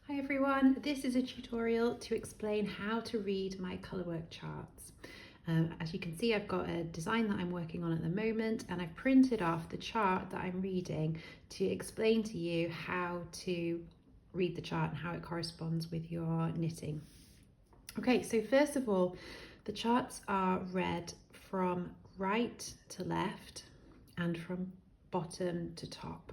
Hi everyone, this is a tutorial to explain how to read my Colourwork charts. As you can see, I've got a design that I'm working on at the moment, and I've printed off the chart that I'm reading to explain to you how to read the chart and how it corresponds with your knitting. Okay, so first of all, the charts are read from right to left and from bottom to top.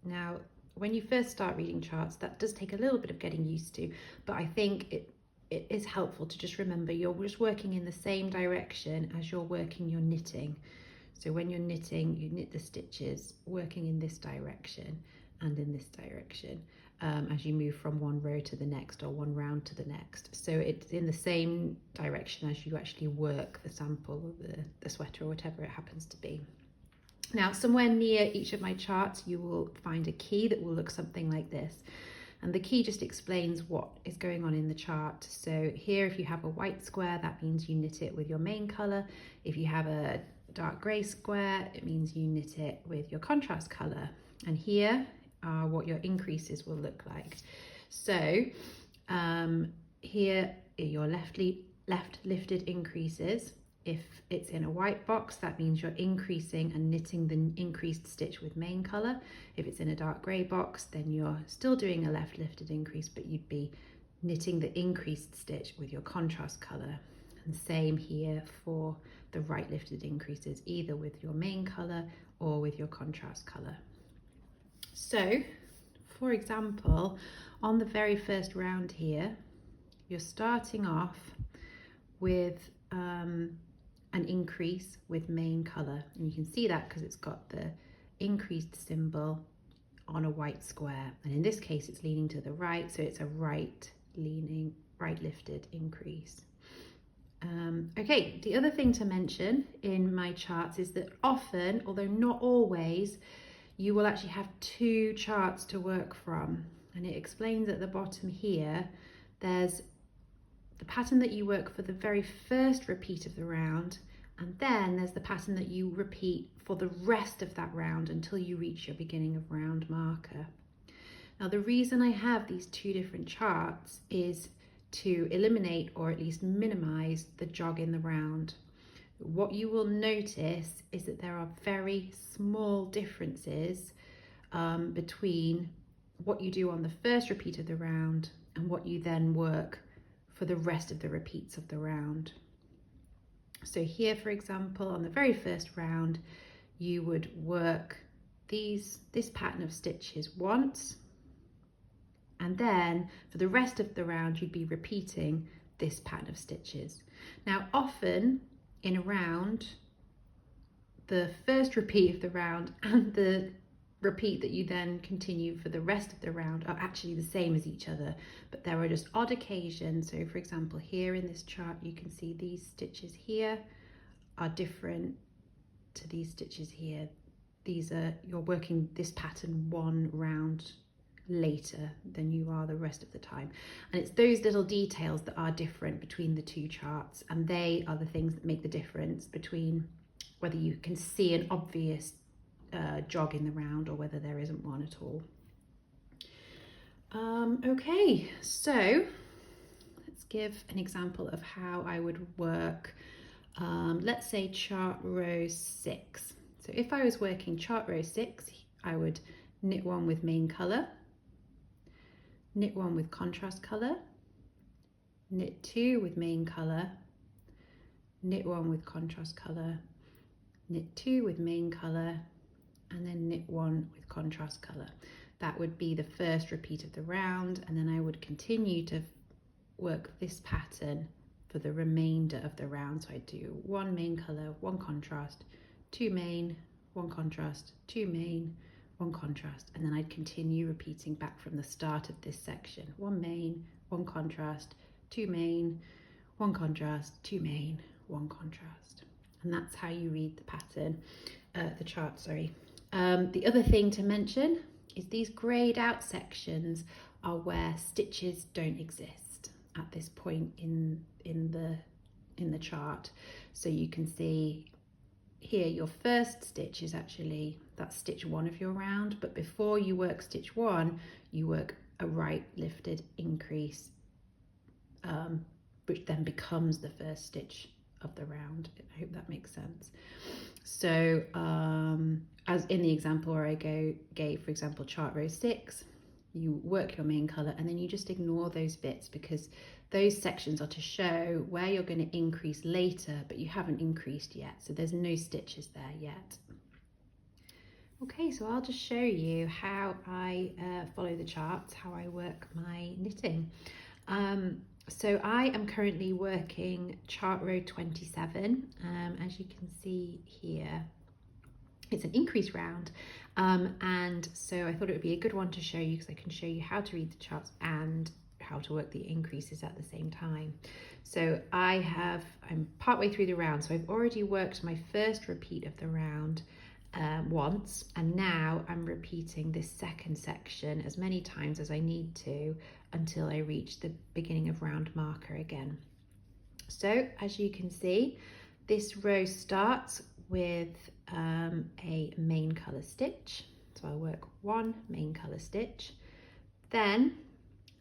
Now, when you first start reading charts, that does take a little bit of getting used to, but I think it is helpful to just remember you're just working in the same direction as you're working your knitting. So when you're knitting, you knit the stitches working in this direction and in this direction as you move from one row to the next or one round to the next. So it's in the same direction as you actually work the sample or the sweater or whatever it happens to be. Now, somewhere near each of my charts, you will find a key that will look something like this. And the key just explains what is going on in the chart. So here, if you have a white square, that means you knit it with your main color. If you have a dark gray square, it means you knit it with your contrast color. And here are what your increases will look like. So here are your left lifted increases. If it's in a white box, that means you're increasing and knitting the increased stitch with main color. If it's in a dark gray box, then you're still doing a left lifted increase, but you'd be knitting the increased stitch with your contrast color. And same here for the right lifted increases, either with your main color or with your contrast color. So, for example, on the very first round here, you're starting off with an increase with main color, and you can see that because it's got the increased symbol on a white square, and in this case it's leaning to the right, so it's a right lifted increase. Okay, the other thing to mention in my charts is that often, although not always, you will actually have two charts to work from, and it explains at the bottom here. There's the pattern that you work for the very first repeat of the round, and then there's the pattern that you repeat for the rest of that round until you reach your beginning of round marker. Now, the reason I have these two different charts is to eliminate or at least minimize the jog in the round. What you will notice is that there are very small differences between what you do on the first repeat of the round and what you then work for the rest of the repeats of the round. So here, for example, on the very first round, you would work this pattern of stitches once, and then for the rest of the round, you'd be repeating this pattern of stitches. Now, often in a round, the first repeat of the round and the repeat that you then continue for the rest of the round are actually the same as each other, but there are just odd occasions. So for example, here in this chart, you can see these stitches here are different to these stitches here. You're working this pattern one round later than you are the rest of the time, and it's those little details that are different between the two charts, and they are the things that make the difference between whether you can see an obvious jog in the round or whether there isn't one at all. Okay, so let's give an example of how I would work. Let's say chart row 6. So if I was working chart row 6, I would knit one with main color, knit one with contrast color, knit two with main color, knit one with contrast color, knit two with main color, and then knit one with contrast color. That would be the first repeat of the round, and then I would continue to work this pattern for the remainder of the round. So I do one main color, one contrast, two main, one contrast, two main, one contrast, and then I'd continue repeating back from the start of this section. One main, one contrast, two main, one contrast, two main, one contrast. And that's how you read the pattern, the chart, sorry. The other thing to mention is these greyed out sections are where stitches don't exist at this point in the chart. So you can see here your first stitch is actually, that's stitch 1 of your round, but before you work stitch 1, you work a right lifted increase, which then becomes the first stitch of the round. I hope that makes sense. So as in the example where I gave, for example, chart row 6, you work your main colour and then you just ignore those bits, because those sections are to show where you're going to increase later, but you haven't increased yet, so there's no stitches there yet. Okay, so I'll just show you how I follow the charts, how I work my knitting. So I am currently working chart row 27, as you can see here. It's an increase round, and so I thought it would be a good one to show you, because I can show you how to read the charts and how to work the increases at the same time. So I'm partway through the round, so I've already worked my first repeat of the round once, and now I'm repeating this second section as many times as I need to until I reach the beginning of round marker again. So as you can see, this row starts with a main colour stitch, so I'll work 1 main colour stitch, then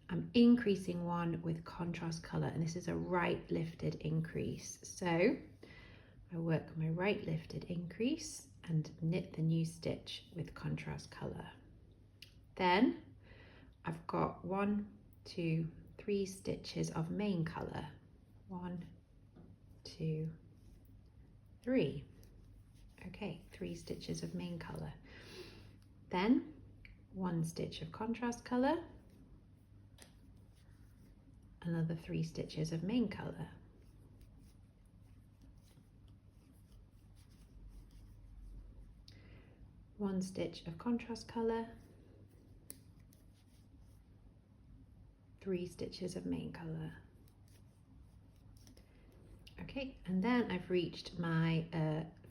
I'm increasing 1 with contrast colour, and this is a right lifted increase. So I work my right lifted increase and knit the new stitch with contrast colour. Then I've got 1, 2, 3 stitches of main colour. 1, 2, 3. Okay, 3 stitches of main colour. Then 1 stitch of contrast colour, another 3 stitches of main colour. One stitch of contrast colour, 3 stitches of main colour. Okay, and then I've reached my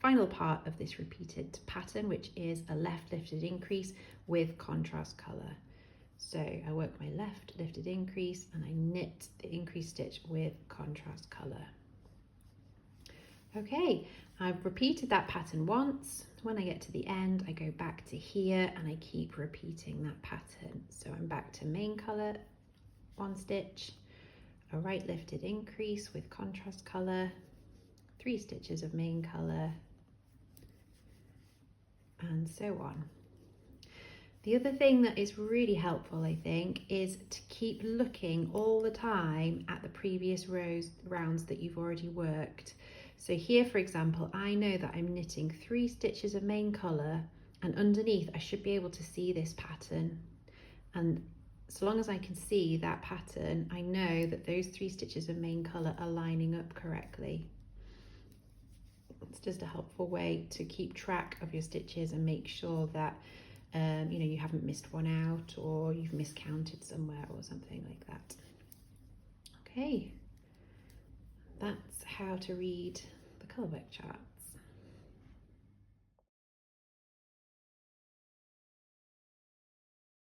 final part of this repeated pattern, which is a left lifted increase with contrast colour. So I work my left lifted increase and I knit the increase stitch with contrast colour. Okay, I've repeated that pattern once. When I get to the end, I go back to here and I keep repeating that pattern. So I'm back to main colour, 1 stitch, a right lifted increase with contrast colour, 3 stitches of main colour, and so on. The other thing that is really helpful, I think, is to keep looking all the time at the previous rounds that you've already worked. So here, for example, I know that I'm knitting 3 stitches of main colour, and underneath I should be able to see this pattern. And so long as I can see that pattern, I know that those 3 stitches of main colour are lining up correctly. It's just a helpful way to keep track of your stitches and make sure that you haven't missed one out or you've miscounted somewhere or something like that. Okay, that's how to read the Colourwork chart.